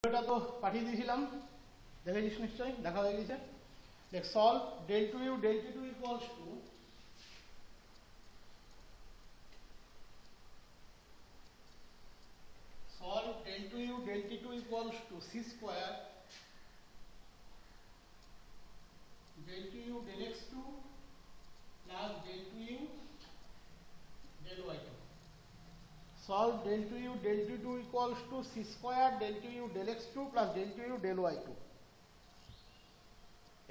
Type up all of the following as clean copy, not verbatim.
এটা তো পাঠিয়ে দিয়েছিলাম, দেখেছিস নিশ্চয়ই, দেখা হয়ে গেছে। দেখ, solve del 2u del t2 equals to solve del 2u del t2 equals to c square del 2u del x2 plus del 2u del y2. Solve del 2u del t2 equals to c square del 2u del x2 plus del 2u del y2.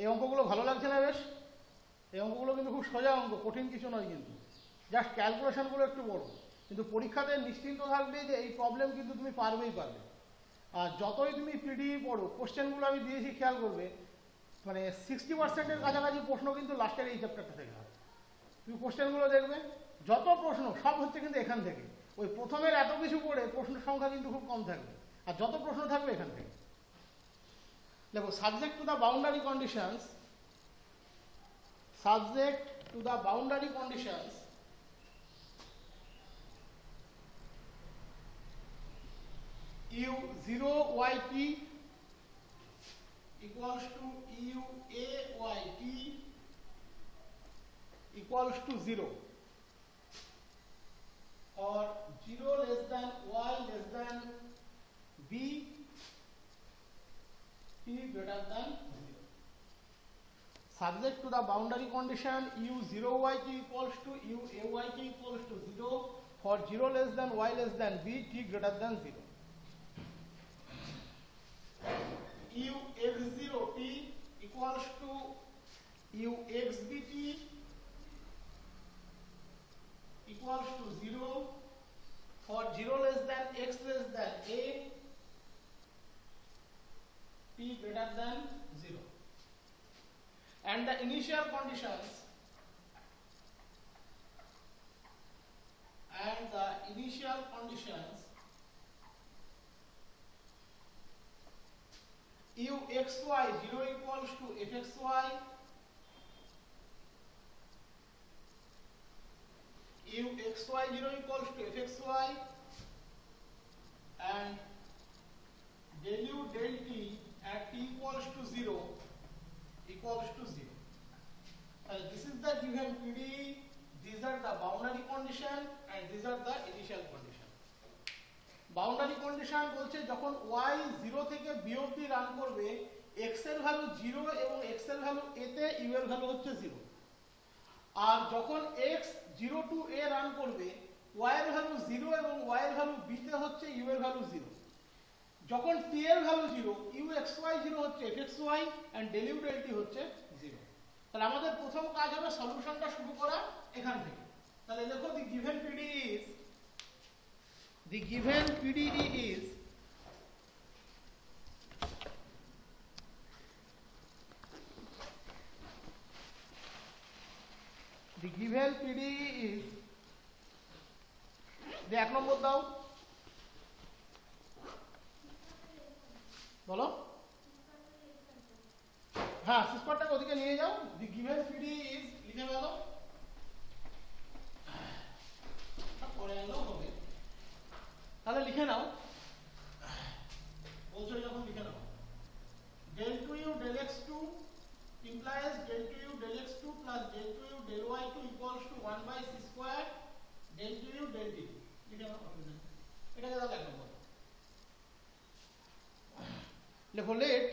এই অঙ্কগুলো ভালো লাগছে না? বেশ, এই অঙ্কগুলো কিন্তু খুব সোজা অঙ্ক, কঠিন কিছু নয়, কিন্তু জাস্ট ক্যালকুলেশনগুলো একটু বড়। কিন্তু পরীক্ষাতে নিশ্চিন্ত থাকবে যে এই প্রবলেম কিন্তু তুমি পারবে। আর যতই তুমি পিডি পড়ো, কোশ্চেনগুলো আমি দিয়েছি, খেয়াল করবে, মানে 60%-এর কাছাকাছি প্রশ্ন কিন্তু লাস্টের এই চ্যাপ্টারটা থেকে হয়। তুমি কোশ্চেনগুলো দেখবে, যত প্রশ্ন সব হচ্ছে কিন্তু এখান থেকে। ওই প্রথমের এত কিছু পড়ে প্রশ্নের সংখ্যা কিন্তু খুব কম থাকবে, আর যত প্রশ্ন থাকবে এখান থেকে। দেখো, subject to the boundary conditions, subject to the boundary conditions u0 yt equals to u a yt equals to 0, or 0 less than y less than b, t greater than 0. Subject to the boundary condition u0 yt equals to u a yt equals to 0 for 0 less than y less than b, t greater than 0. u x0 t equals to u xb t equals to 0 for 0 less than x less than a, t greater than 0. And the initial conditions u xy 0 equals to fxy, u xy 0 equals to fxy, and del u del t at t equals to 0 equals to 0. This is the given PD, these are the boundary condition and these are the initial condition. Boundary condition বলছে যখন y 0 থেকে b অবধি run করবে, x এর value 0 এবং x এর value a তে u এর ভ্যালু হচ্ছে 0। আর যখন x 0 to a রান করবে, y এর ভ্যালু 0 এবং y এর ভ্যালু b তে হচ্ছে u এর ভ্যালু 0। যখন t এর ভ্যালু 0, u xy 0 হচ্ছে fxy and del u del t হচ্ছে 0। তাহলে আমাদের প্রথম কাজ হবে সলিউশনটা শুরু করা এখান থেকে। তাহলে দেখো, the given PDE is the given PDE is এক নম্বর দাও, বলো। হ্যাঁ, সিস্পারটাকে ওদিকে নিয়ে যাও। দি গিভেন পিডি ইজ, লিখে ফেলো, পরে আনলেও হবে। তাহলে লিখে নাও, বলছো যখন লিখে নাও, del 2u del x2 implies del 2u del x2 plus del 2u del y2 equals to 1 by c square del 2u del t। লিখে নাও, এটাকে দাও এক নম্বর। লেখো, let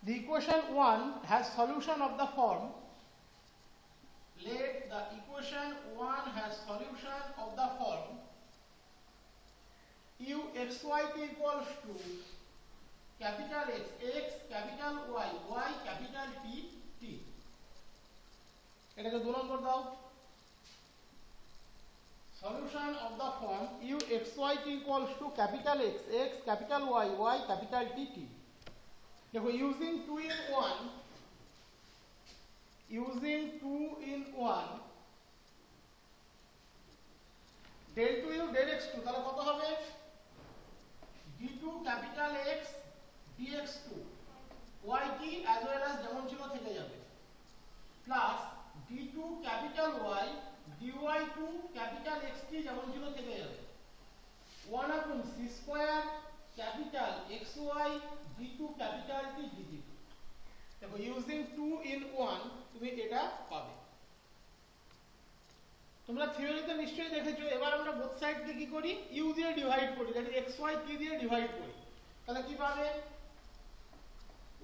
the equation 1 has solution of the form, let the equation 1 has solution of the form u xyt equals to capital X x capital Y y capital T t। এটাকে 2 নম্বর দাও, solution of the form u xyt equals to capital X x capital Y y capital T t। देखो, using 2 in 1 del 2u del x2, তাহলে কত হবে? d2 capital X dx2 yt as well as যেমন ছিল থেকে যাবে, plus d2 capital Y dy2 capital xt যেমন ছিল থেকে যাবে, 1 upon c square capital XY d2 capital T d2 দেখো ইউজিং 2 in 1 তুমি এটা পাবে তোমরা থিওরিতে নিশ্চয়ই দেখেছো এবার আমরা বোথ সাইড কে কি করি u দিয়ে ডিভাইড করি দ্যাট ইজ xy t দিয়ে ডিভাইড করি তাহলে কি পাবে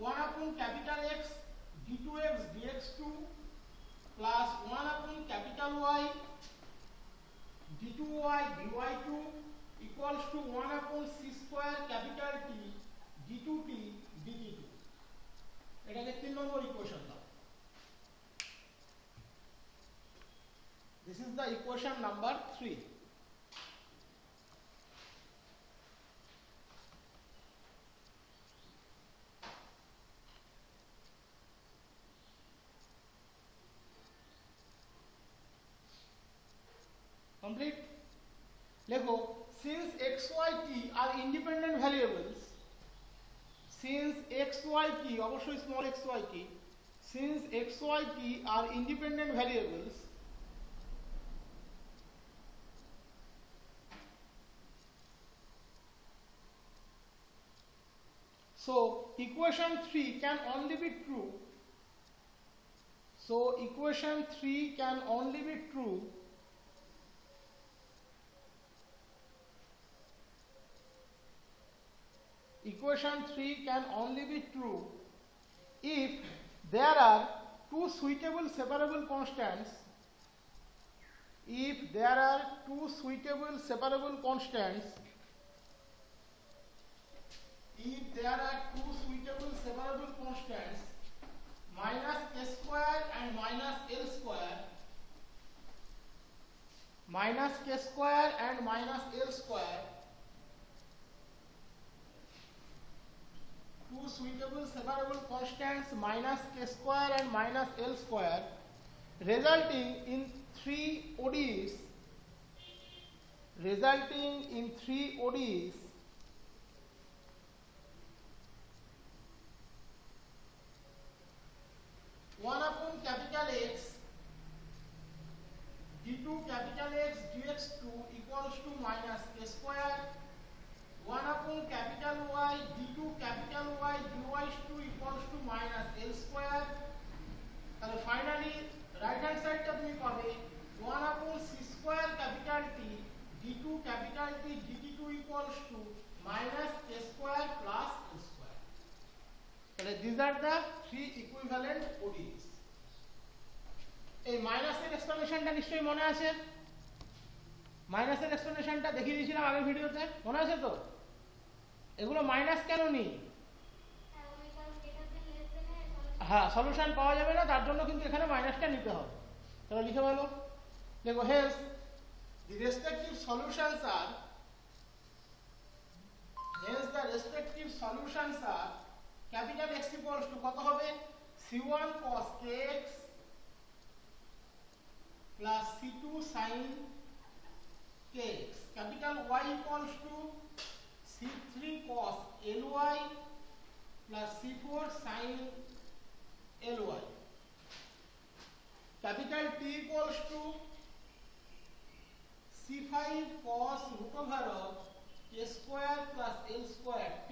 1 upon capital X d2x dx2 plus 1 upon capital Y d2y dy2 equals to 1 upon c square capital T d2t dt2 এটাকে 3 নম্বর ইকুয়েশন দাও this is the equation number 3 complete লেখো since x y t are independent variables since x y t অবশ্যই small x y t since x y t are independent variables so equation 3 can only be true so equation 3 can only be true equation 3 can only be true if there are two suitable separable constants if there are two suitable separable constants if there are two suitable separable constants minus k square and minus l square minus k square and minus l square two suitable separable constants minus k square and minus l square resulting in three ODEs resulting in three ODEs one upon capital X d2 capital X dx2 equals to minus k square 1 upon capital Y d2 capital Y dy2 equals to minus l square and finally right hand side টা তুমি পাবে 1 upon c square capital T d2 capital T dt2 equals to minus k square plus l square তাহলে these are the three equivalent ODEs এই মাইনাসের এক্সপ্লেনেশনটা নিশ্চয়ই মনে আছে মাইনাসের এক্সপ্লেনেশনটা দেখিয়ে দিয়েছিলাম আগের ভিডিওতে মনে আছে তো এগুলো মাইনাস কেন নি হ্যাঁ সলিউশন পাওয়া যাবে না তার জন্য কিন্তু এখানে মাইনাসটা নিতে হবে তাহলে লিখে বলো দেখো hence the respective solutions are capital X equals to কত হবে c1 cos kx plus c2 sin kx capital Y equals to c3 cos ly plus c4 sin ly capital T equals to c5 cos root over of k square plus l square t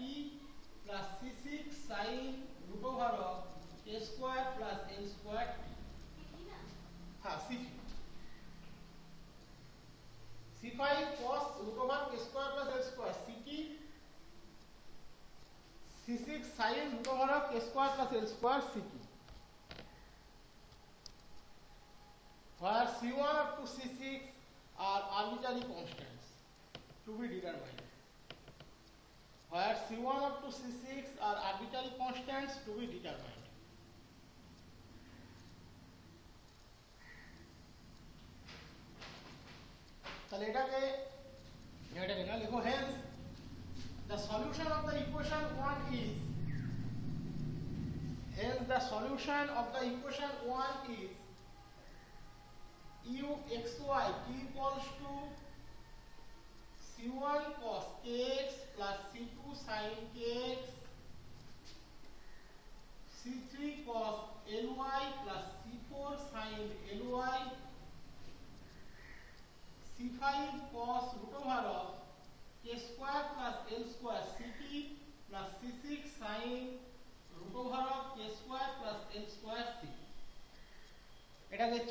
plus c6 sin root over of k square plus l square t हाँ c3 c5 cos root over k square plus l square ct c6 sin root over of k square plus l square ct where c1 up to c6 are arbitrary constants to be determined where c1 up to c6 are arbitrary constants to be determined তাহলে এটাকে না লিখো hence the solution of the equation 1 is hence the solution of the equation 1 is u xy t equals to c1 cos kx plus c2 sin kx c3 cos ly plus c4 sin ly c5 cos root over of k square plus l square ct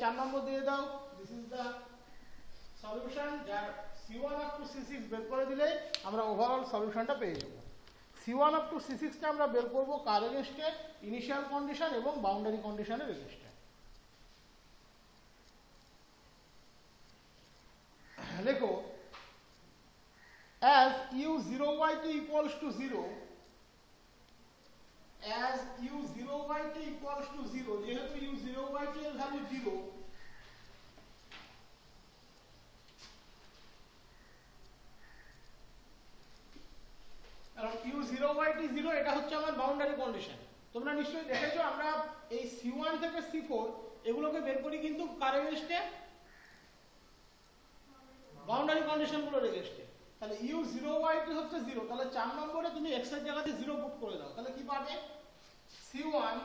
4 নম্বর দিয়ে দাও। This is the solution, যার C1 up to C6 বের করে দিলেই আমরা overall সলিউশনটা পেয়ে যাব। C1 আপ টু C6 টা আমরা বের করব কার এগেইনস্টে, ইনিশিয়াল কন্ডিশন এবং বাউন্ডারি কন্ডিশনের এগেইনস্টে। দেখো as u0yt equals to 0, as u0yt equals to 0, যেহেতু u0yt এর ভ্যালু 0, কারণ u0yt 0 এটা হচ্ছে আমার বাউন্ডারি কন্ডিশন। তোমরা নিশ্চয়ই দেখেছো আমরা এই C1 থেকে C4 এগুলোকে বের করি কিন্তু কার এগেইনস্টে, বাউন্ডারি কন্ডিশন গুলোর এগেইনস্টে। তাহলে u0yt হচ্ছে 0, তাহলে 4 নম্বরে তুমি x এর জায়গাতে 0 পুট করে দাও, তাহলে কি পাবে? C1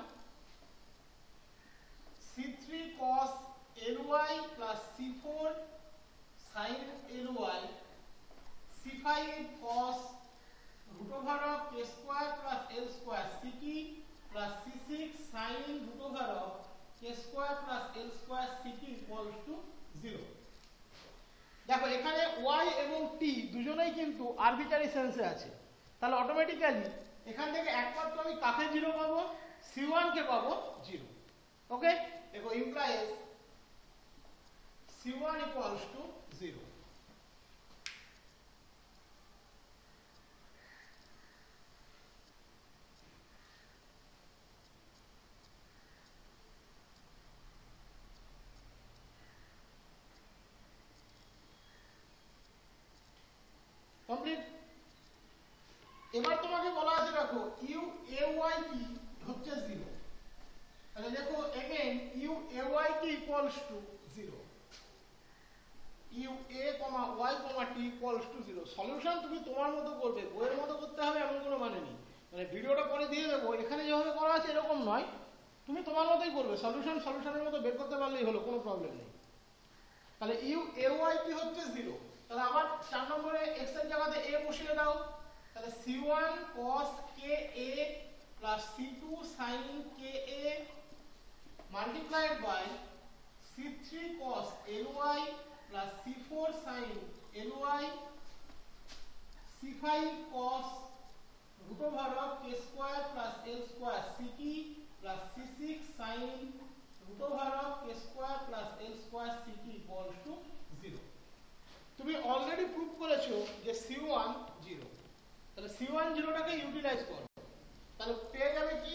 C3 cos ly plus C4 sin ly C5 cos root over of k square plus l square ct plus C6 sin root over of k square plus l square ct equals to 0। দেখো এখানে y এবং t দুজনেই কিন্তু arbitrary সেন্সে আছে, তাহলে automatically এখান থেকে একমাত্র আমি কাকে 0 পাবো? C1 কে পাবো 0। ওকে, দেখো implies C1 equals to 0। Complete. এবার তোমাকে বলা আছে দেখো u_ay কি হচ্ছে 0, তাহলে দেখো अगेन u_ay কি equals to 0, u_a, y, t equals to 0। Solution তুমি তোমার মতো করবে, বইয়ের মতো করতে হবে এমন কোনো মানে নেই, মানে ভিডিওটা পরে দিয়ে দেবো, এখানে যেভাবে করা আছে এরকম নয়, তুমি তোমার মতোই করবে, সলিউশন সলিউশনের মতো বের করতে পারলেই হলো, কোনো প্রবলেম নেই। তাহলে u_ay কি হচ্ছে 0, তাহলে আবার 4 নম্বরে x এর জায়গাতে a বসিয়ে দাও, তাহলে C1 cos ka plus C2 sin ka multiplied by C3 cos ly plus C4 sin ly C5 cos root over of k square plus l square ct plus C6 sin root over of k square plus l square ct equals to 0। তুমি already prove করেছো যে C1 0, তাহলে C1 0টাকে utilise করো, তাহলে পেয়ে যাবে কি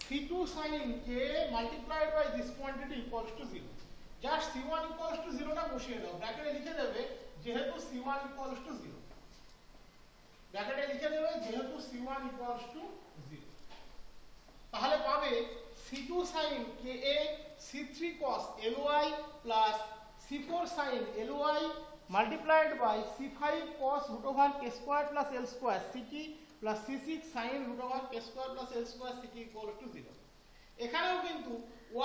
C2 sin k multiplied by this quantity equals to 0। Just C1 equals to 0টা বসিয়ে দাও, ব্র্যাকেটে লিখে দেবে যেহেতু C1 equals to 0, ব্র্যাকেটে লিখে দেবে যেহেতু C1 equals to 0, তাহলে পাবে C2 sin ka C3 cos ly plus C4 sin ly multiplied by C5 cos root over k square plus l square ct plus C6 sin root over k square plus l square ct equal to 0। এখানেও কিন্তু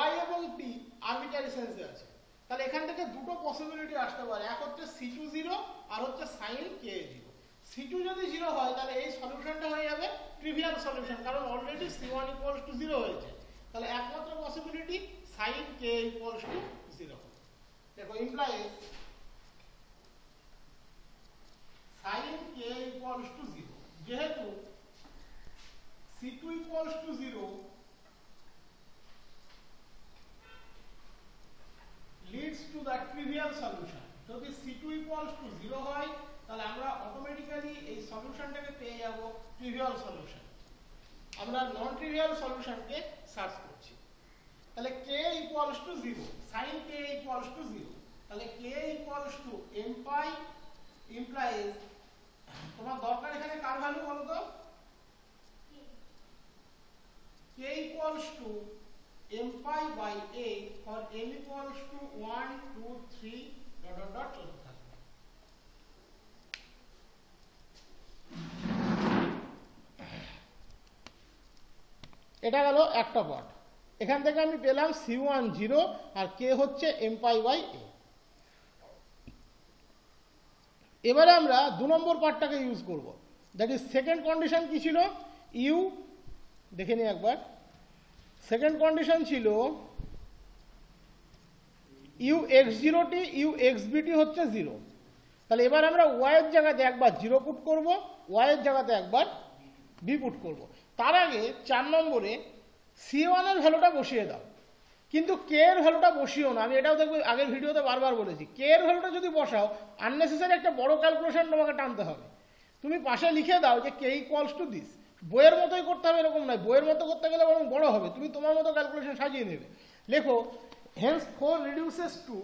y এবং t arbitrary সেন্সে আছে, তাহলে এখান থেকে দুটো possibility আসতে পারে, এক হচ্ছে C2 0 আর হচ্ছে sin k 0। C2 যদি 0 হয় তাহলে এই সলিউশনটা হয়ে যাবে ট্রিভিয়াল সলিউশন, কারণ অলরেডি C1 equals to 0 হয়েছে, তাহলে একমাত্র possibility sin k equals to 0। দেখো implies sin k equals to 0, যেহেতু C2 equals to 0 leads to the trivial solution। যদি C2 equals to 0 হয় তাহলে আমরা অটোমেটিক্যালি এই সলিউশনটাকে পেয়ে যাব ট্রিভিয়াল সলিউশন। আমরা নন ট্রিভিয়াল সলিউশনকে সার্চ করছি, তাহলে k equals to 0, sin k equals to 0, তাহলে k equals to m pi implies, তোমার দরকার এখানে কার ভ্যালু বলো তো, k equals to m pi by 8 for m equals to 1 2 3 dot dot চলতে থাকবে। এটা গেল একটা পার্ট, এখান থেকে আমি পেলাম C1 0 আর k হচ্ছে m pi by 8। এবারে আমরা 2 নম্বর পার্টটাকে ইউজ করব, দ্যাট ইজ সেকেন্ড কন্ডিশন কি ছিল, ইউ দেখে নি একবার, সেকেন্ড কন্ডিশন ছিল u x zero t u x b t হচ্ছে জিরো। তাহলে এবার আমরা ওয়াইয়ের জায়গাতে একবার জিরো পুট করব, ওয়াইয়ের জায়গাতে একবার বি পুট করব। তার আগে 4 নম্বরে C1 এর ভ্যালুটা বসিয়ে দাও, কিন্তু কে এর ভ্যালুটা বসিও না। আমি এটাও দেখবো আগের ভিডিওতে বারবার বলেছি, কে এর ভ্যালুটা যদি বসাও আননেসেসারি একটা বড় ক্যালকুলেশন তোমাকে টানতে হবে। তুমি পাশে লিখে দাও যে কে ইকুয়ালস টু দিস, বইয়ের মতোই করতে হবে এরকম নয়, বইয়ের মতো করতে গেলে বরং বড় হবে, তুমি তোমার মতো ক্যালকুলেশন সাজিয়ে নেবে। লেখো hence 4 reduces to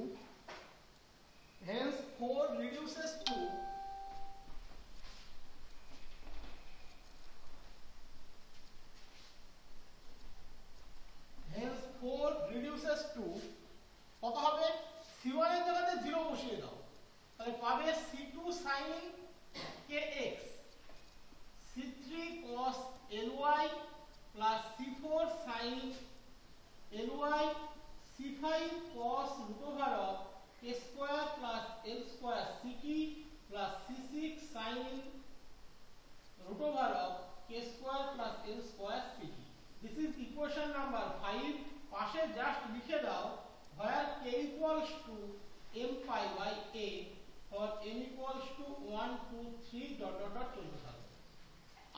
hence 4 reduces to কত হবে? C1 এর জায়গাতে 0 বসিয়ে দাও, তাহলে পাবে C2 sin kx, C3 cos ly plus C4 sin ly, C5 cos root over of k square plus l square ct plus C6 sin root over of k square plus l square ct. This is equation number 5. পাশে just লিখে দাও where k equals to m pi by a for n equals to 1 2 3 dot dot dot চলতে থাকবে।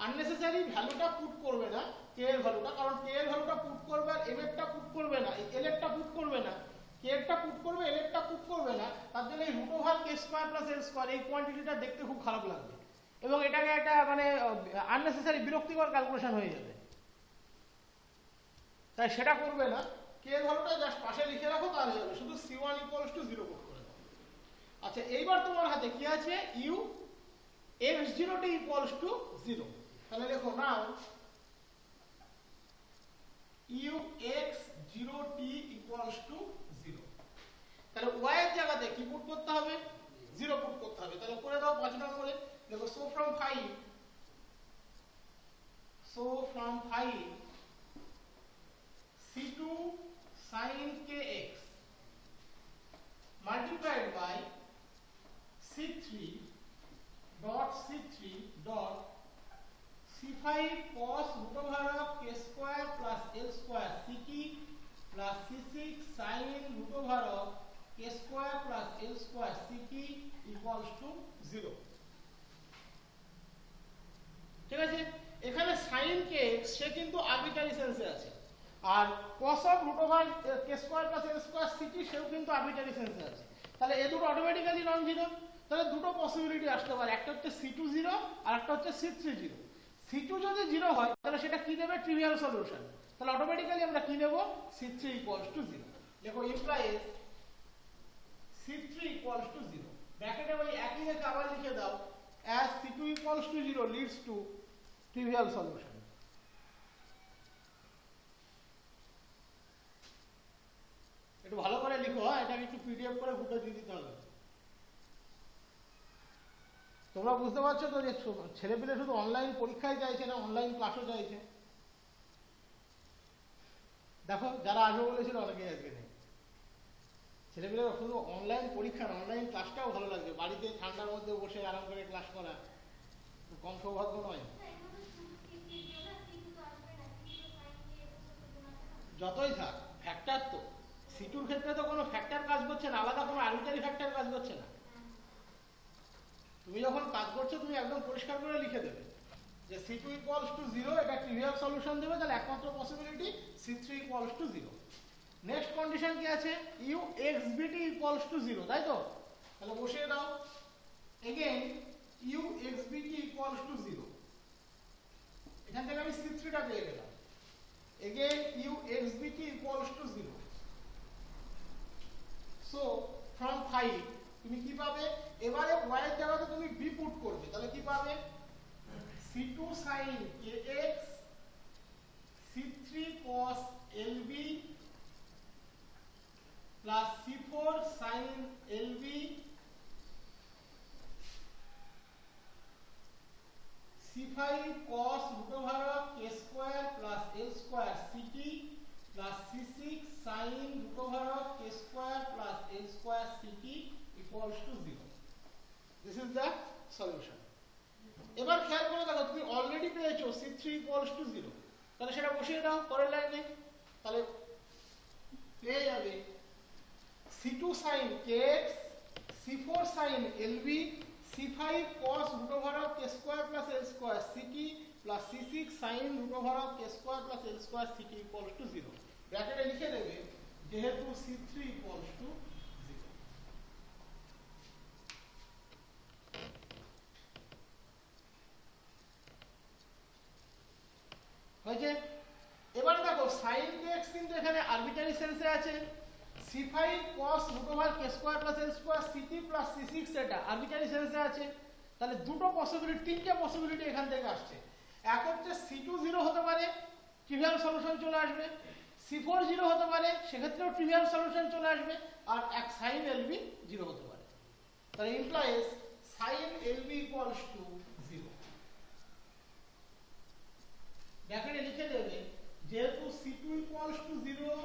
Unnecessary ভ্যালুটা put করবে না কে এর ভ্যালুটা, কারণ কে এর ভ্যালুটা পুট করবে আর এম এরটা পুট করবে না, এল এরটা পুট করবে না, কে এরটা পুট করবে এল এরটা পুট করবে না। তার জন্য এই root over k square plus l square এই কোয়ান্টিটিটা দেখতে খুব খারাপ লাগবে এবং এটাকে একটা মানে আননেসেসারি বিরক্তিকর ক্যালকুলেশন হয়ে যাবে, তাই সেটা করবে না। কে এর ভ্যালুটা জাস্ট পাশে লিখে রাখো তাহলে হবে, শুধু C1 0 পুট করে দাও। আচ্ছা এইবার তোমার হাতে কি আছে? You x0t 0। তাহলে দেখো নাও ইউ x0t 0। তাহলে y এর জায়গাতে কি পুট করতে হবে? 0 পুট করতে হবে। তাহলে করে দাও 5 নম্বরে। দেখো so from 5 C2 sin kx multiplied by C3 dot C5 cos root over of k square plus l square ct plus C6 sin root over of k square plus l square ct equals to 0। ঠিক আছে, এখানে sin kx সে কিন্তু arbitrary সেন্সে আছে, আর cos of root over k square plus l square ct সেও কিন্তু arbitrary সেন্সে আছে। তাহলে এই দুটো অটোমেটিক্যালি নন জিরো। তাহলে দুটো পসিবিলিটি আসতে পারে, একটা হচ্ছে C2 0 আর একটা হচ্ছে C3 0। C2 যদি 0 হয় তাহলে সেটা কি দেবে? Trivial solution. তাহলে অটোমেটিক্যালি আমরা কি নেব? C3 0। দেখো ইমপ্লাইজ C3 0। ব্র্যাকেটে ওই একই রেখে আবার লিখে দাও as C2 0 leads to trivial solution। একটু ভালো করে লিখো, এটাকে একটু পিডিএফ করে ফুটে দিয়ে দিতে হবে। তোমরা বুঝতে পারছো তো যে ছেলেপেলে শুধু অনলাইন পরীক্ষায় চাইছে না, অনলাইন ক্লাসও চাইছে। দেখো যারা আসবে বলেছিল অনেকে আজকে নেই। ছেলেপেলে শুধু অনলাইন পরীক্ষা না, অনলাইন ক্লাসটাও ভালো লাগবে, বাড়িতে ঠান্ডার মধ্যে বসে আরাম করে ক্লাস করা কম সৌভাগ্য নয়। যতই থাক ফ্যাক্টর তো সিটুর ক্ষেত্রে তো কোনো ফ্যাক্টর কাজ করছে না, আলাদা কোনো আরবিট্রারি ফ্যাক্টর কাজ করছে না। তুমি যখন কাজ করছো তুমি একদম পরিষ্কার করে লিখে দেবে যে C2 0, এটা ট্রিভিয়াল সলিউশন দেবে, তাহলে একমাত্র পসিবিলিটি C3 0। নেক্সট কন্ডিশন কি আছে? ইউ xbt 0, তাই তো? তাহলে বসিয়ে দাও এগেইন ইউ xbt 0। এখান থেকে আমি C3 টা পেয়ে গেলাম। Again u xbt 0। So from 5 তুমি কি পাবে? এবারে y এর জায়গাতে তুমি b পুট করবে, তাহলে কি পাবে? C2 sin kx, C3 cos lb plus C4 sin lb, C5 cos root over of k square plus l square ct plus C6 sin root over of k square plus l square ct equals to 0. This is the solution. এবার খেয়াল করে দেখো তুমি already পেয়েছো C3 0, তাহলে সেটা বসিয়ে দাও পরের লাইনে। তাহলে পেয়ে যাবে C2 sin kx, C4 sin LB, C5 cos root over of k square plus L square ct plus C6 sin root over of k square plus L square ct equals to 0. ব্র্যাকেটে লিখে দেবে যেহেতু C3 equals to 0. হয়েছে? এবার দেখো sin kx কিন্তু এখানে arbitrary সেন্সে আছে, C5 cos root over k square plus L square ct plus C6 এটা আরবিটারি সেন্সে আছে। তাহলে দুটো পসিবিলিটি, তিনটে পসিবিলিটি এখান থেকে আসছে। এক হচ্ছে C2 0 হতে পারে, ট্রিভিয়াল সলিউশন চলে আসবে। C4 0 হতে পারে, সেক্ষেত্রেও ট্রিভিয়াল সলিউশন চলে আসবে। আর এক sin LB 0 হতে পারে। তাহলে implies sin LB equals to 0. ব্র্যাকেটে লিখে দেবে যেহেতু C2 equals to 0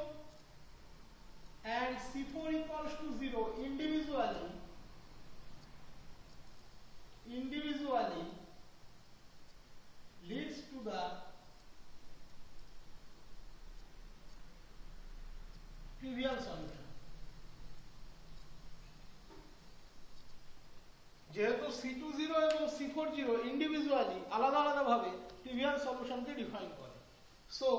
and C4 equals to 0 individually leads to the trivial solution. যেহেতু C2 0 এবং C4 0 ইন্ডিভিজুয়ালি আলাদা আলাদা ভাবে ট্রিভিয়াল সলিউশনকে ডিফাইন করে। So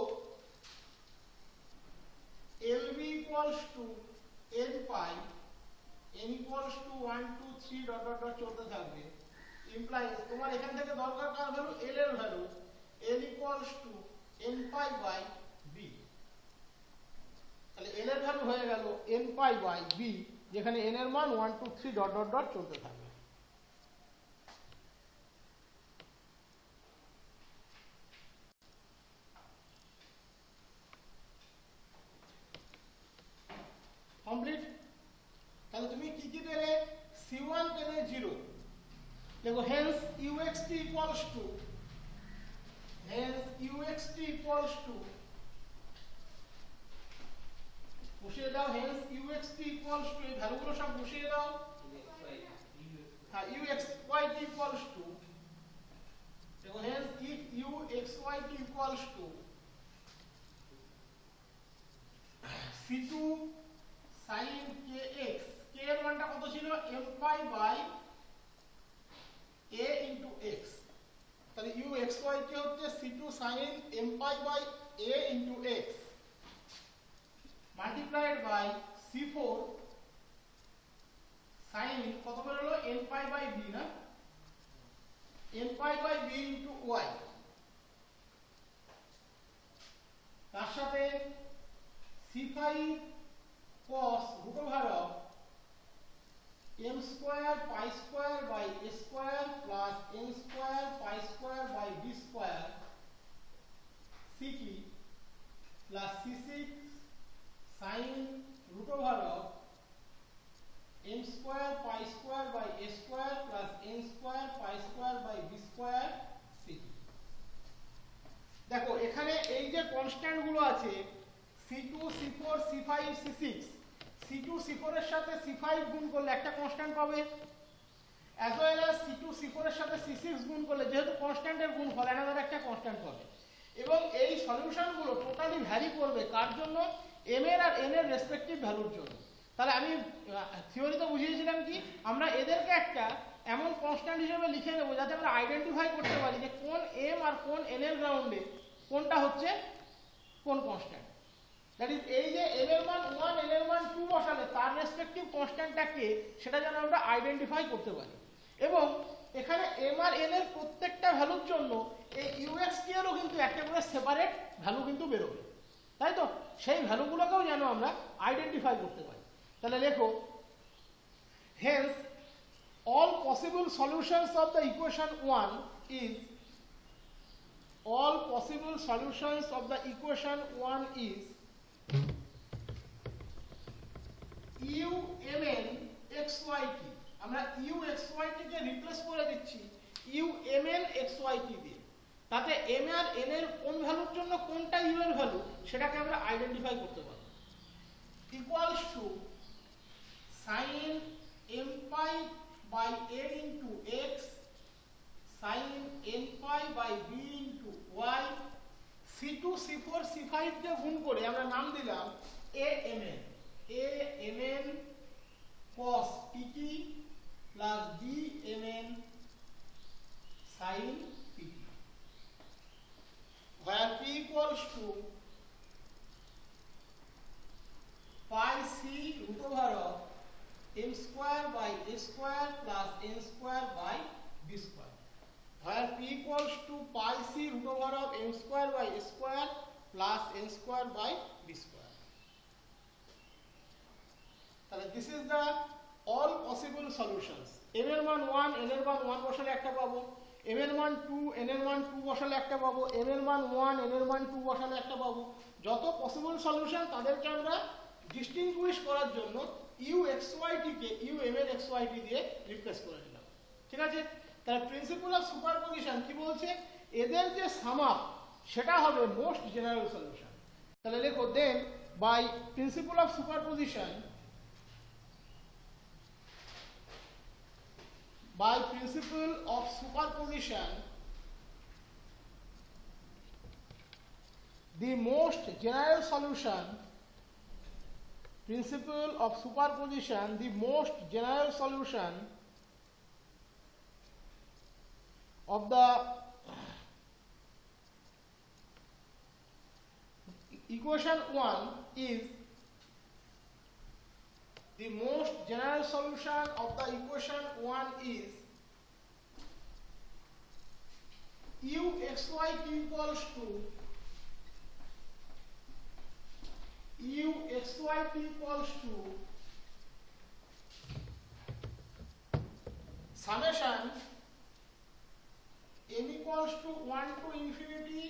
LB equals to n pi, n equals to 1 2 3 dot dot dot চলতে থাকবে। ইমপ্লাইজ তোমার এখান থেকে দরকার কার ভ্যালু, l এর value, n equals to n pi by b। তাহলে l এর ভ্যালু হয়ে গেল n pi by b, যেখানে n এর মান 1 2 3 ডট ডট ডট চলতে থাকবে। কমপ্লিট? তাহলে তুমি কি কি পেলে? C1 পেলে 0। দেখো hence uxt equals to বসিয়ে দাও, hence uxt equals to এই ভ্যালুগুলো সব বসিয়ে দাও। হ্যাঁ, uxyt equals to, দেখো hence if uxyt equals to C2 sin kx, k এর মানটা কত ছিল? m pi by a into x। তাহলে uxy কে হচ্ছে C2 sin m pi by a into x multiplied by C4 sin কত বেরোলো? n pi by b, না? n pi by b into y। তার সাথে C5 cos root over of m square pi square by a square plus n square pi square by b square ct plus C6 sin root over of m square pi square by a square plus n square pi square by b square ct। দেখো এখানে এই যে constant গুলো আছে C2 C4 C5 C6, C2 C4 এর সাথে C5 গুণ করলে একটা কনস্ট্যান্ট পাবে, as well as C2 C4 এর সাথে C6 গুণ করলে যেহেতু কনস্ট্যান্টের গুণফল অ্যানাদার একটা কনস্ট্যান্ট পাবে। এবং এই সলিউশনগুলো টোটালি ভ্যারি করবে কার জন্য? m এর আর n এর রেসপেক্টিভ ভ্যালুর জন্য। তাহলে আমি থিওরিতে বুঝিয়েছিলাম কি, আমরা এদেরকে একটা এমন কনস্ট্যান্ট হিসেবে লিখে নেব যাতে আমরা আইডেন্টিফাই করতে পারি যে কোন m আর কোন n এর গ্রাউন্ডে কোনটা হচ্ছে কোন কনস্ট্যান্ট। দ্যাট ইজ এই যে l এর মান 1 l এর মান 2 বসালে তার রেসপেক্টিভ কনস্ট্যান্টটাকে সেটা যেন আমরা আইডেন্টিফাই করতে পারি। এবং এখানে m আর n এর প্রত্যেকটা ভ্যালুর জন্য এই uxt এরও কিন্তু একটা করে সেপারেট ভ্যালু কিন্তু বেরোবে, তাই তো? সেই ভ্যালুগুলোকেও যেন আমরা আইডেন্টিফাই করতে পারি। তাহলে লেখো hence all possible solutions of the equation 1 is umn xyt। আমরা uxyt কে রিপ্লেস করে দিচ্ছি umn xyt দিয়ে। তাতে m আর n এর কোন ভ্যালুর জন্য কোনটা u এর ভ্যালু সেটাকে আমরা আইডেন্টিফাই করতে পারব। Equals to sin m pi by a into x sin n pi by b into y, C2 C4 C5 কে গুণ করে আমরা নাম দিলাম amn। a mn cos pt plus b mn sin pt, where p equals to pi c root over of m square by a square plus n square by b square, where p equals to pi c root over of m square by a square plus n square by b square. This is the all possible solutions. m এর মান 1, n এর মান 1 বসালে একটা পাবো, m এর মান 2, n এর মান 2 বসালে একটা পাবো, m এর মান 1, n এর মান 2 বসালে একটা পাবো। যত পসিবল সলিউশন তাদেরকে আমরা ডিস্টিংগুইশ করার জন্য uxyt কে umn xyt দিয়ে রিপ্লেস করে দিলাম। ঠিক আছে, তাহলে প্রিন্সিপল অফ সুপারপজিশন কি বলছে, এদের যে সাম আপ সেটা হবে মোস্ট জেনারেল সলিউশন। তাহলে লেখো then by principle of superposition, by principle of superposition, the most general solution, principle of superposition, the most general solution of the equation 1 is, the most general solution of the equation 1 is uxyt equals to summation n equals to 1 to infinity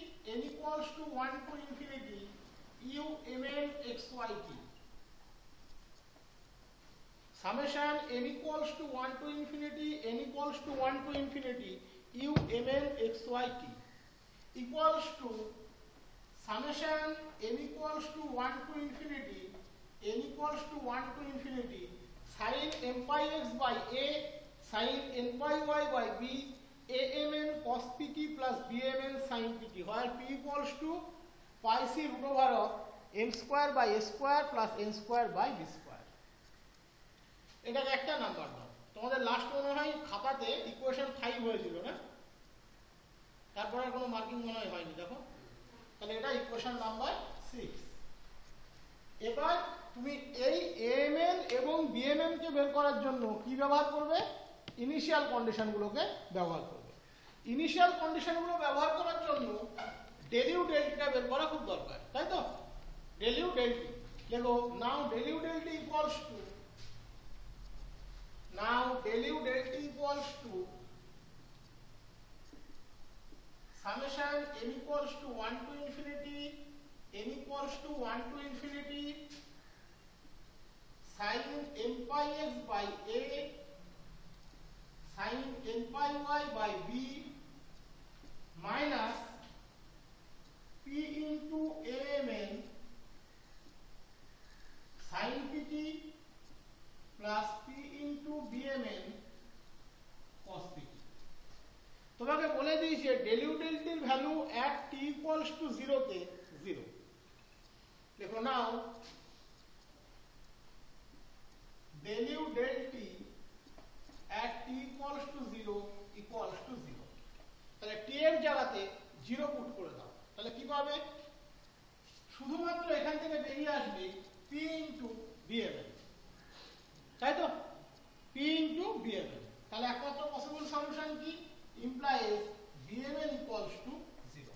umn xyt, summation n equals to 1 to infinity umn xyt equals to summation n equals to 1 to infinity sin m pi x by a sin n pi y by b amn cos pt plus bmn sin pt, where p equals to pi c root over of m square by a square plus n square by b square. এটাকে একটা number দাও। তোমাদের last মনে হয় খাতাতে equation 5 হয়েছিল না, তারপর আর কোনো মার্কিং মনে হয় হয়নি, দেখো। তাহলে এটা ইকুয়েশন নাম্বার 6। এবার তুমি এই amn এবং bmn কে বের করার জন্য কি ব্যবহার করবে, ইনিশিয়াল কন্ডিশনগুলোকে ব্যবহার করবে। ইনিশিয়াল কন্ডিশনগুলো ব্যবহার করার জন্য del u del t টা বের করা খুব দরকার, তাই তো। del u del t দেখো, নাও del u del t equals to summation n equals to 1 to infinity sin n pi x by a sin n pi y by b minus p into amn sin pt plus p into bmn cos pt। তোমাকে বলে দিয়েছে del u del t এর value at t equals to 0 তে 0। দেখো নাও del u del t at t equals to 0 equals to 0, তাহলে t এর জায়গাতে 0 put করে দাও, তাহলে কি পাবে, শুধুমাত্র এখান থেকে বেরিয়ে আসবে p into bmn, তাই তো, p into bmn। তাহলে একমাত্র পসিবল সলিউশন কি, implies bmn equals to 0।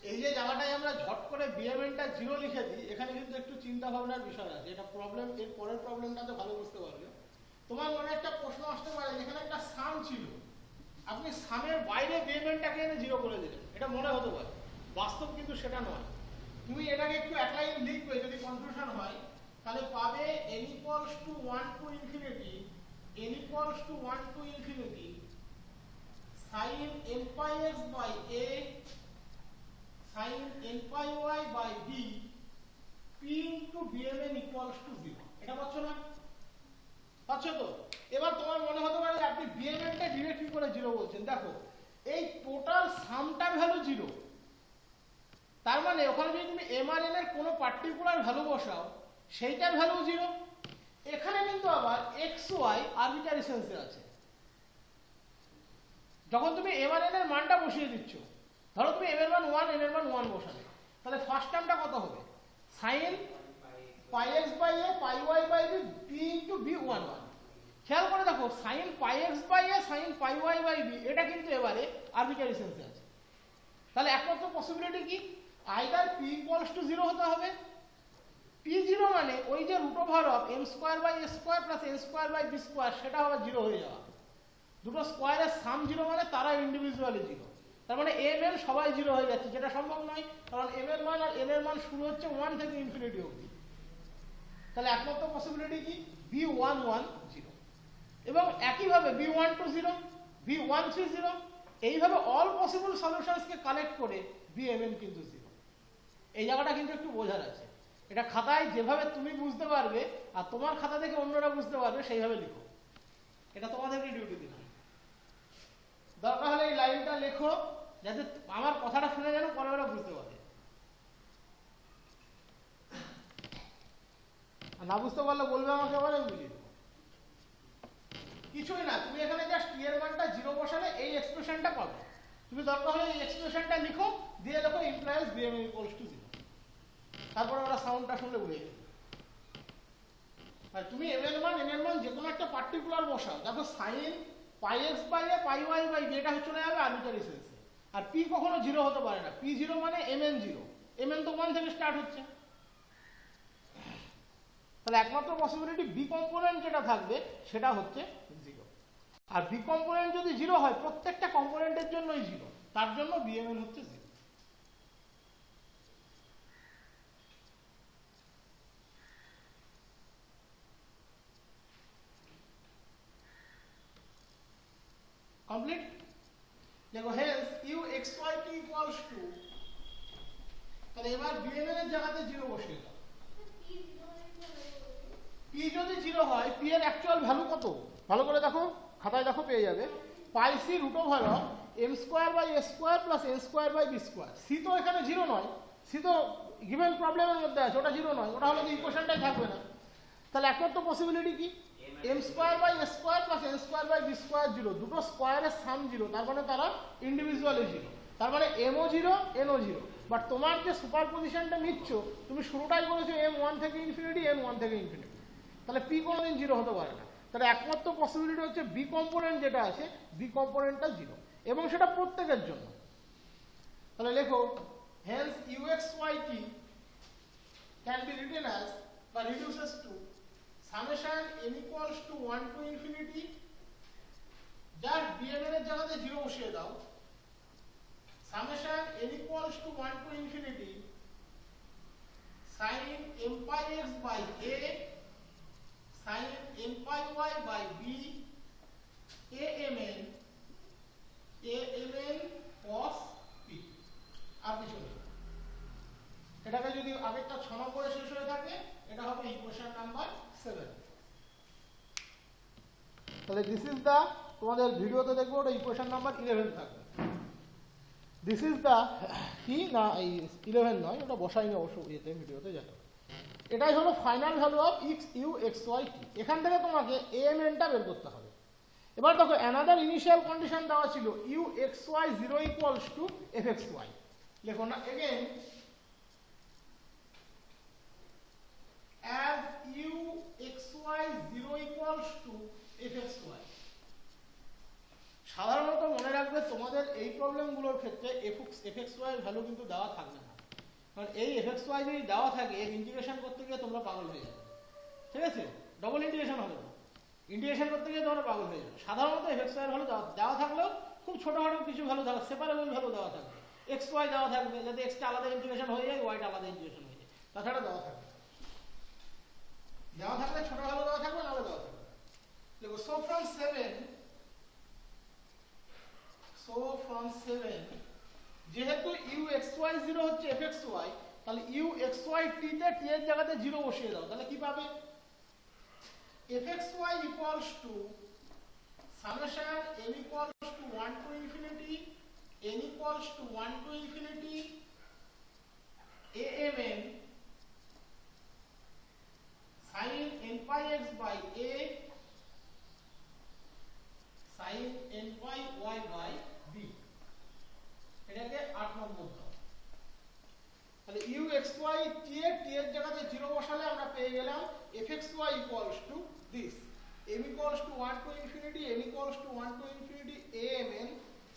এই যে জায়গাটায় আমরা ঝট করে bmn টা 0 লিখে দিই, এখানে কিন্তু একটু চিন্তা ভাবনার বিষয় আছে। এটা প্রবলেম, এর পরের প্রবলেমটাতে ভালো বুঝতে পারবে। তোমার মনে একটা প্রশ্ন আসতে পারে, এখানে একটা সাম ছিল, আপনি সামের বাইরে bmn-টাকে এনে 0 করে দিলেন, এটা মনে হতে পারে, বাস্তব কিন্তু সেটা নয়। তুমি এটাকে একটু এক লাইন লিখবে, যদি কনফিউশন হয় তাহলে পাবে n equals to 1 to infinity sin n pi x by a sin n pi y by b p into bmn equals to 0। এটা পাচ্ছ না, পাচ্ছ তো। এবার তোমার মনে হতে পারে আপনি bmn টা ডিরেক্টলি করে 0 জিরো বলছেন, দেখো এই টোটাল সামটার ভ্যালু জিরো, তার মানে ওখানে যদি তুমি এম আর এন এর কোনো পার্টিকুলার ভ্যালু বসাও সেইটার ভ্যালু জিরো। এখানে কিন্তু আবার এক্স ওয়াই আরবিটারি সেন্সে আছে। যখন তুমি এম আর এন এর মানটা বসিয়ে দিচ্ছ, ধরো তুমি এম এর মান 1 এন এর মান 1 বসালে, তাহলে ফার্স্ট টার্মটা কত হবে? Sine pi x by a pi y by b p into b 1 1। খেয়াল করে দেখো sine pi x by a sine pi y by b এটা কিন্তু এবারে আরবিটারি সেন্সে আছে। তাহলে একমাত্র পসিবিলিটি কি? আইদার পি ইকুয়ালস টু 0 হতে হবে। পি 0 মানে ওই যে root over of m square by a square plus n square by b square সেটা আবার 0 হয়ে যাওয়া। দুটো স্কোয়ারের সাম 0 মানে তারা ইন্ডিভিজুয়ালি 0। তার মানে এম এন সবাই 0 হয়ে যাচ্ছে, যেটা সম্ভব নয়, কারণ এম এর মান আর এন এর মান শুরু হচ্ছে 1 থেকে ইনফিনিটি অবধি। তাহলে একমাত্র পসিবিলিটি কি? বি 1 1 0। এবং একইভাবে বি 1 2 0, বি 1 3 0, এইভাবে অল পসিবল সলিউশনসকে কালেক্ট করে বি এম এন কিন্তু 0। এই জায়গাটা কিন্তু একটু বোঝার আছে। এটা খাতায় যেভাবে তুমি বুঝতে পারবে আর তোমার খাতা থেকে অন্যরা বুঝতে পারবে সেইভাবে লিখো। এটা তোমাদেরকে ডিউটি দিলাম। দরকার হলে এই লাইনটা লেখো যাতে আমার কথাটা শুনে যেন পরে ওরা বুঝতে পারে। না বুঝতে পারলে বলবে আমাকে, আবার আমি বুঝিয়ে দেবো। কিছুই না, তুমি এখানে জাস্ট টি এর মানটা 0 বসালে এই এক্সপ্রেশনটা পাবে। তুমি দরকার হলে এই এক্সপ্রেশনটা লিখো, দিয়ে লেখো implies b m equals to 0। তারপরে ওরা সাউন্ডটা শুনলে বুঝে যাবে। আর তুমি এম এর মান এন এর মান যে কোনো একটা পার্টিকুলার বসাও, দেখো sine pi x by a pi y by b এটা চলে যাবে আরবিটারি সেন্সে। আর পি কখনো 0 হতে পারে না। পি 0 মানে এম এন 0, এম এন তো 1 থেকে স্টার্ট হচ্ছে। তাহলে একমাত্র পসিবিলিটি বি কম্পোনেন্ট যেটা থাকবে সেটা হচ্ছে 0। আর বি কম্পোনেন্ট যদি 0 হয় প্রত্যেকটা কম্পোনেন্টের জন্যই 0, তার জন্য বিএমএন হচ্ছে 0। কমপ্লিট? দেখো hence u x y t equals to, তাহলে এবার বিএমএন এর জায়গাতে 0 বসিয়ে দাও। পি যদি 0 হয়, পি এর অ্যাকচুয়াল ভ্যালু কত ভালো করে দেখো, খাতায় দেখো পেয়ে যাবে pi c root over of m square by a square plus n square by b square. C তো এখানে 0 নয়, সি তো গিভেন প্রবলেমের মধ্যে আছে, ওটা 0 নয়, ওটা হলে তো ইকুয়েশনটাই থাকবে না। তাহলে একমাত্র পসিবিলিটি কি? M square by a square plus n square by b square 0, দুটো স্কোয়ারের সাম 0, তার মানে তারা ইন্ডিভিজুয়ালি 0। তার মানে এমও 0 এনও 0। বাট তোমার যে সুপার পজিশনটা নিচ্ছ তুমি শুরুটাই করেছো এম 1 থেকে ইনফিনিটি, এন 1 থেকে ইনফিনিটি, তাহলে পি কোনোদিন 0 হতে পারে না। তাহলে একমাত্র পসিবিলিটি হচ্ছে বি কম্পোনেন্ট যেটা আছে, বি কম্পোনেন্টটা 0, এবং সেটা প্রত্যেকের জন্য। তাহলে লেখো hence u x y t can be written as বা reduces to summation n equals to 1 to infinity, যার bmn এর জায়গাতে 0 বসিয়ে দাও, summation n equals to 1 to infinity sin m pi x by a sin m pi y by b amn cos p। আর কিছু নেই। এটাকে যদি আগেরটা 6 নম্বরে শেষ হয়ে থাকে এটা হবে ইকুয়েশন নাম্বার 7। তাহলে দিস ইজ দা, তোমাদের ভিডিওতে দেখবো ওটা ইকুয়েশন নাম্বার 11 থাকবে। দিস ইজ দা কি না, এই 11 নয়, ওটা বসাইনি অবশ্য এতে ভিডিওতে যাবে। এটাই হলো final value of x u x y t. এখান থেকে তোমাকে এএমএনটা বের করতে হবে। এবার দেখো অ্যানাদার ইনিশিয়াল কন্ডিশন দেওয়া ছিল u x y 0 equals to f x y. লেখো না again as u xy 0 equals to fxy। সাধারণত মনে রাখবে তোমাদের এই প্রবলেমগুলোর ক্ষেত্রে fxy এর ভ্যালু কিন্তু দেওয়া থাকবে না, কারণ এই fxy যদি দেওয়া থাকে এর ইন্টিগ্রেশন করতে গিয়ে তোমরা পাগল হয়ে যাবে। ঠিক আছে, ডবল ইন্টিগ্রেশন হবে না, ইন্টিগ্রেশন করতে গিয়ে তোমরা পাগল হয়ে যাবে। সাধারণত fxy এর ভ্যালু দেওয়া থাকলেও খুব ছোটখাটো কিছু ভ্যালু থাকবে, সেপারেবল ভ্যালু দেওয়া থাকবে, xy দেওয়া থাকবে, যাতে x টা আলাদা ইন্টিগ্রেশন হয়ে যায়, y টা আলাদা ইন্টিগ্রেশন হয়ে যায়, তাছাড়া দেওয়া থাকবে। দেওয়া থাকলে ছোট ভ্যালু দেওয়া থাকবে, নাহলে দেওয়া থাকবে। দেখো সো ফ্রম 7 যেহেতু uxy 0 হচ্ছে fxy, তাহলে uxy t তে t এর জায়গাতে 0 বসিয়ে দাও, তাহলে কি পাবে? fxy equals to summation m equals to 1 to infinity n equals to 1 to infinity amn sin n pi x by a sin n pi y by b এটাকে 8 নম্বর দাও। তাহলে u x y t এর জায়গাতে 0 বসালে আমরা পেয়ে গেলাম fxy equals to this m equals to 1 to infinity n equals to 1 to infinity amn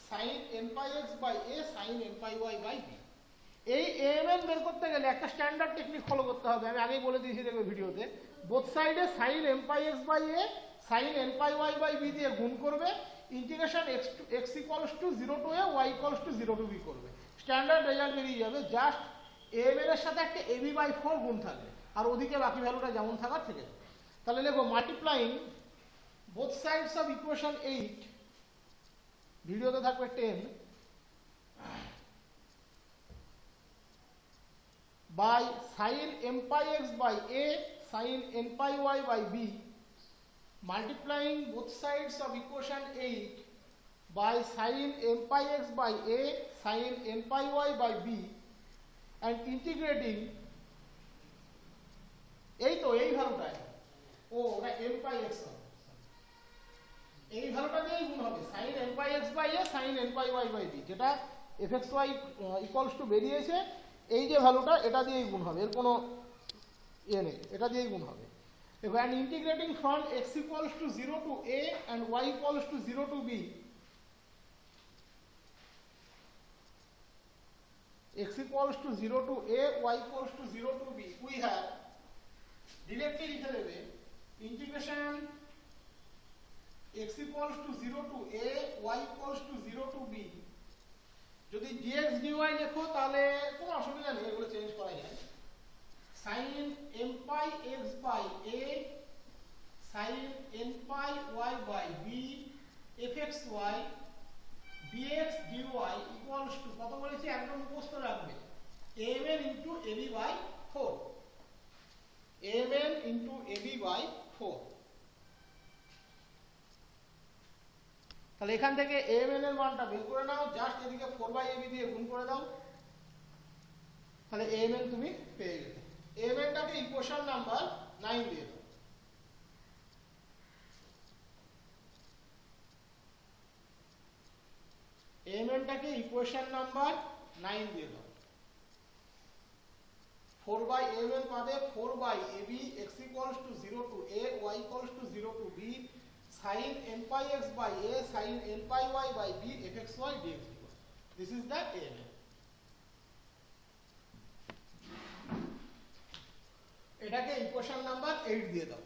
sin n pi x by a sin n pi y by b। এই amn বের করতে গেলে একটা স্ট্যান্ডার্ড টেকনিক ফলো করতে হবে, আমি আগেই বলে দিয়েছি দেখবে ভিডিওতে। বোথ সাইডে sin n pi x by a sin n pi y by b দিয়ে গুণ করবে, integration x equals to 0 to a y equals to 0 to b করবে, স্ট্যান্ডার্ড রেজাল্ট বেরিয়ে যাবে। জাস্ট amn এর সাথে একটা ab by 4 গুণ থাকবে আর ওদিকে বাকি ভ্যালুটা যেমন থাকার থেকে যাবে। তাহলে লেখো multiplying both sides of equation 8 ভিডিওতে থাকবে 10 by sin m pi x by a sin n pi y by b multiplying both sides of equation 8 by sin m pi x by a sin n pi y by b and integrating এই তো এই ভ্যালুটা ও ওটা m pi x এই ভ্যালুটা দিয়েই গুণ হবে sin n pi x by a sin n pi y by b যেটা fxy equals to বেরিয়েছে, এই যে ভ্যালুটা এটা দিয়েই গুণ হবে, এর কোনো ইয়ে নেই, এটা দিয়েই গুণ হবে। দেখো and integrating from x equals to 0 to a and y equals to 0 to b x equals to 0 to a y equals to 0 to b we have directly লিখে দেবে integration x equals to 0 to a y equals to 0 to b যদি dx dy লেখো তাহলে কোনো অসুবিধা নেই, এগুলো change করা যায়। sin m pi x by a sin n pi y by b fxy dx dy equals to কত বলেছি একদম মুখস্থ রাখবে amn into ab by 4 amn into ab by 4। তাহলে এখান থেকে amn এর মানটা বের করে নাও, জাস্ট এদিকে 4/ab দিয়ে গুণ করে দাও, তাহলে amn তুমি পেয়ে গেলে। amn টাকে ইকুয়েশন নাম্বার 9 দিয়ে দাও। amn টাকে ইকুয়েশন নাম্বার 9 দিয়ে দাও। 4/amn পাবে 4/ab x equals to 0 to a y equals to 0 to b sin n pi x by a sin n pi y by b fxy dx dy. This is the amn. এটাকে equation number 8 দিয়ে দাও।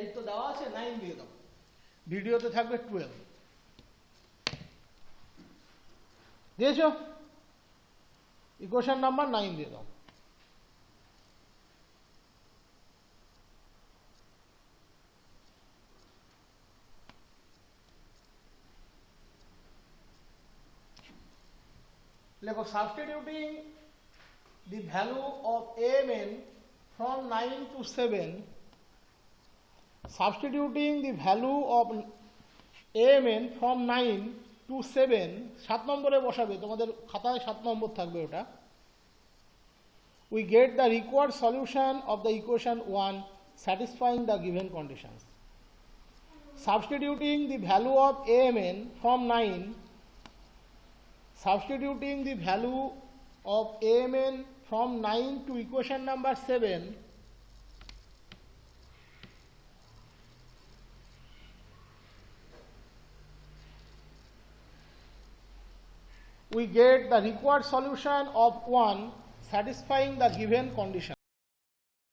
8 তো দেওয়া আছে, 9 দিয়ে দাও। ভিডিওতে থাকবে 12 দিয়েছো, ইকুয়েশন নাম্বার 9 দিয়ে দাও। লেখো substituting the value of amn from 9 to 7 substituting the value of amn from 9 to 7 7 নম্বরে বসাবে, তোমাদের খাতায় 7 নম্বর থাকবে ওটা। we get the required solution of the equation 1 satisfying the given conditions. Substituting the value of amn from 9 substituting the value of amn from 9 to equation number 7 we get the required solution of 1 satisfying the given condition.